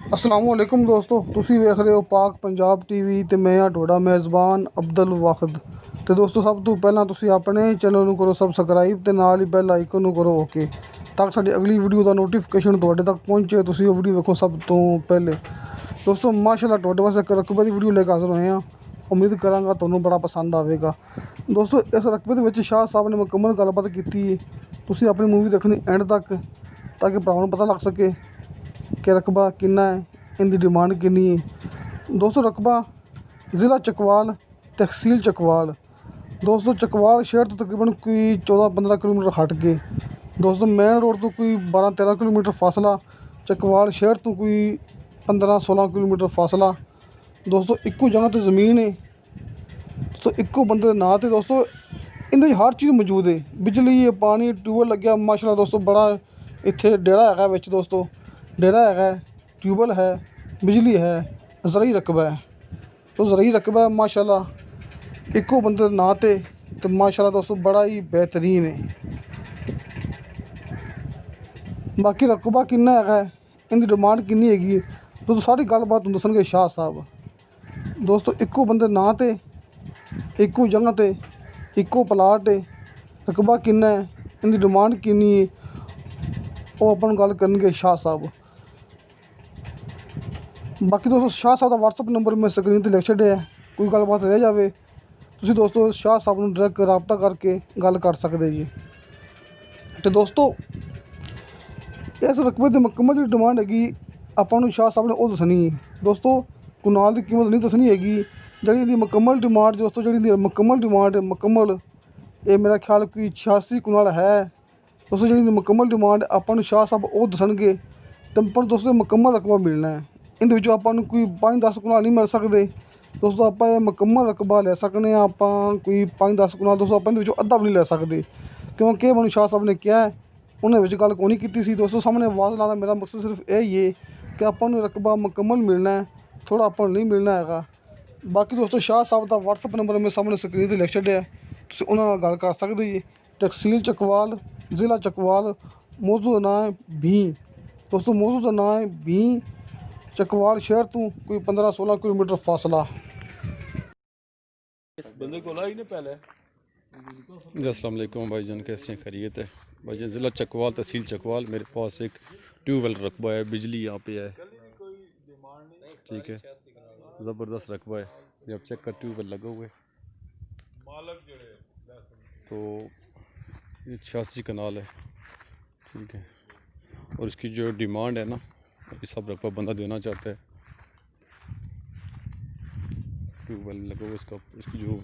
असलामुअलैकुम दोस्तों, तुसी वेख रहे हो पाक पंजाब टीवी ते मैं हाँ तुहाडा मेज़बान अब्दुल वाहिद। तो दोस्तों, सब तो पहला तुसी अपने चैनल नूं करो सबसक्राइब ते नाल ही बैल आइकन नूं करो ओके, ताकि साडी अगली वीडियो का नोटिफिकेशन तुहाडे तक पहुँचे। तुसी वो वीडियो वेखो सब तो पहले। दोस्तों माशाल्लाह तुहाडे वास्ते एक रकबे की वीडियो लेकर हाज़र होए हैं। उम्मीद करांगा तुहानूं बड़ा पसंद आवेगा। दोस्तों इस रकबे दे विच शाह साहब ने मुकम्मल गलबात की है। तुसी अपनी मूवी देखनी एंड तक, ताकि भरावां नूं पता लग सके कि रकबा कितना है, इनकी डिमांड कितनी है। दोस्तों रकबा ज़िला चकवाल, तहसील चकवाल। दोस्तों चकवाल शहर तो तकरीबन कोई 14-15 किलोमीटर हट के, दोस्तों मेन रोड तो कोई 12-13 किलोमीटर फासला, चकवाल शहर तो कोई 15-16 किलोमीटर फासला। दोस्तों इक्को जगह तो ज़मीन है, तो इक्को बंदे ना तो दोस्तों इन्हें हर चीज़ मौजूद है। बिजली है, पानी, ट्यूब लग्या माशाल्लाह। दोस्तों बड़ा इत्थे डेरा है विच, दोस्तों डेरा है, ट्यूबल है, बिजली है, ज़रई रकबा है। तो ज़रई रकबा है माशाल्लाह, इक्को बंदे ना तो माशाल्लाह दोस्तों बड़ा ही बेहतरीन है। बाकी रकबा कितना है, इनकी डिमांड कितनी हैगी, दोस्तों सारी गलबात दसणगे शाह साहब। दोस्तों इक्को बंदे ना तो इक्को जगह ते इक्को प्लाट है। रकबा कितना है, इनकी डिमांड कितनी है, वो अपन गल करनगे शाह साहब। बाकी दोस्तों शाह साहब का व्हाट्सअप नंबर मैं स्क्रीन पर लिख छड्डिया है। कोई गलबात रह जाए तुसीं दोस्तों शाह साहब नूं डायरैक्ट राबता करके गल कर सकते जी। तो दोस्तों इस रकबे की मुकम्मल जी डिमांड हैगी आपां नूं शाह साहब ने वो दसनी है। दोस्तों कुनाल की कीमत नहीं दसनी हैगी, जी इनकी मुकम्मल डिमांड दोस्तों जी मुकम्मल डिमांड है मुकम्मल, ये मेरा ख्याल कोई 86 कुनाल है। दोस्तों जी मुकम्मल डिमांड आपां नूं शाह साहब वो दसणगे, तो पर दोस्तों मुकम्मल रकबा मिलना है। इन विचों आपां नूं कोई 5-10 कुनाल नहीं मिल सकते। दोस्तों आपां ये मुकम्मल रकबा ले सकने आपां कोई 5-10 कुनाल, दोस्तों आपां इहदे विचों अद्धा भी नहीं ले सकते, क्योंकि मैनूं शाह साहब ने कहा है उन्हें विच गल कोई नहीं कीती सी। दोस्तों सामने आवाज़ लाना मेरा मकसद सिर्फ यही है कि आपां नूं रकबा मुकम्मल मिलना है, थोड़ा आपां नहीं मिलना है। बाकी दोस्तों शाह साहब का व्हाट्सअप नंबर मैं सामने स्क्रीन पर लिख छड्डिया है, तुसीं उन्हां नाल गल कर सकदे जी। तहसील चकवाल, ज़िला चकवाल, मौजू का नाम है भी। दोस्तों मौजू का नाम है भी, चकवाल शहर तो कोई 15-16 किलोमीटर फासला। बंदे को लाई ने पहले। जी अस्सलाम वालेकुम भाईजान, कैसे हैं, खैरियत है भाईजान। ज़िला चकवाल, तहसील चकवाल। मेरे पास एक ट्यूबवेल रकबा है, बिजली यहाँ पे है, ठीक है, ज़बरदस्त रकबा है। ये आप चेक कर, ट्यूबवेल लगा हुआ है। तो ये 86 कनाल है, ठीक है। और इसकी जो डिमांड है ना, ये सब रकबा बंदा देना चाहता है। ट्यूबवेल लगा हुआ इसका, इसकी जो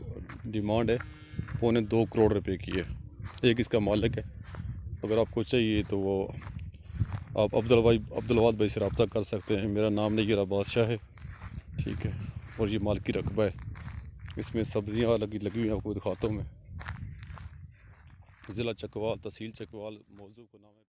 डिमांड है 2.25 करोड़ रुपए की है। एक इसका मालिक है। अगर आपको चाहिए तो वो आप अब्दुल भाई से रब्ता कर सकते हैं। मेरा नाम नहीं बादशाह है, ठीक है। और ये माल की रकबा है, इसमें सब्जियां लगी हुई हैं, आपको दिखाता हूँ मैं। ज़िला चकवाल, तहसील चकवाल, मौजू का नाम है।